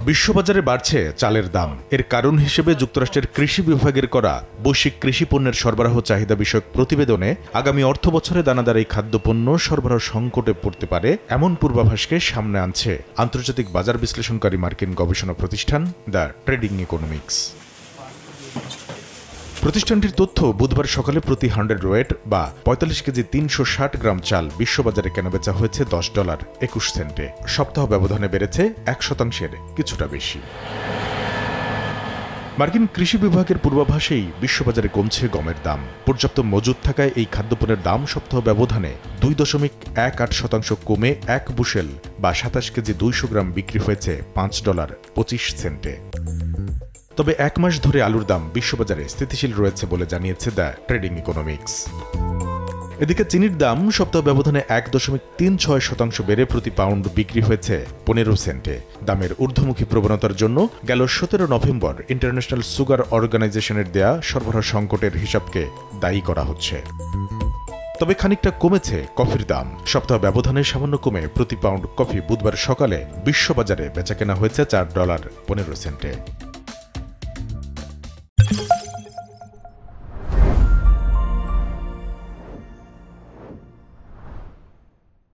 বিশ্ববাজারে বাড়ছে চালের দাম। এর কারণ হিসেবে যুক্তরাষ্ট্রের কৃষি বিভাগের করা বৈশ্বিক কৃষি পণ্যের সরবরাহ চাহিদা বিষয়ক প্রতিবেদনে আগামী অর্থবছরে দানাদার এই খাদ্যপণ্য সরবরাহ সংকটে পড়তে পারে এমন পূর্বাভাসকে সামনে আনছে আন্তর্জাতিক বাজার বিশ্লেষণকারী মার্কিন গবেষণা প্রতিষ্ঠান দ্য ট্রেডিং ইকোনমিক্স। প্রতিষ্ঠানটির তথ্য বুধবার সকালে প্রতি 100 ওয়েট বা 45 কেজি 360 গ্রাম চাল বিশ্ববাজারে কেনাবেচা হয়েছে $10.21। সপ্তাহ ব্যবধানে বেড়েছে 1% কিছুটা বেশি। মার্কিন কৃষি বিভাগের পূর্বাভাসেই বিশ্ববাজারে কমছে গমের দাম। পর্যাপ্ত মজুদ থাকায় এই খাদ্যপণ্যের দাম সপ্তাহ ব্যবধানে 2.18% কমে 1 বুশেল বা 27 কেজি 200 গ্রাম বিক্রি হয়েছে $5.25। তবে 1 মাস ধরে আলুর দাম বিশ্ববাজারে স্থিতিশীল রয়েছে বলে জানিয়েছে দ্য ট্রেডিং ইকোনমিক্স। এদিকে চিনির দাম সপ্তাহ ব্যবধানে 1.36% বেড়ে প্রতি পাউন্ড বিক্রি হয়েছে 15 সেন্টে। দামের ঊর্ধ্বমুখী প্রবণতার জন্য গেল 17 নভেম্বর ইন্টারন্যাশনাল সুগার অর্গানাইজেশনের দেয়া সরবরাহ সংকটের হিসাবকে দায়ী করা হচ্ছে। তবে খানিকটা কমেছে কফির দাম। সপ্তাহ ব্যবধানে সামান্য কমে প্রতি পাউন্ড কফি বুধবার সকালে বিশ্ববাজারে বেচাকেনা হয়েছে $4.15।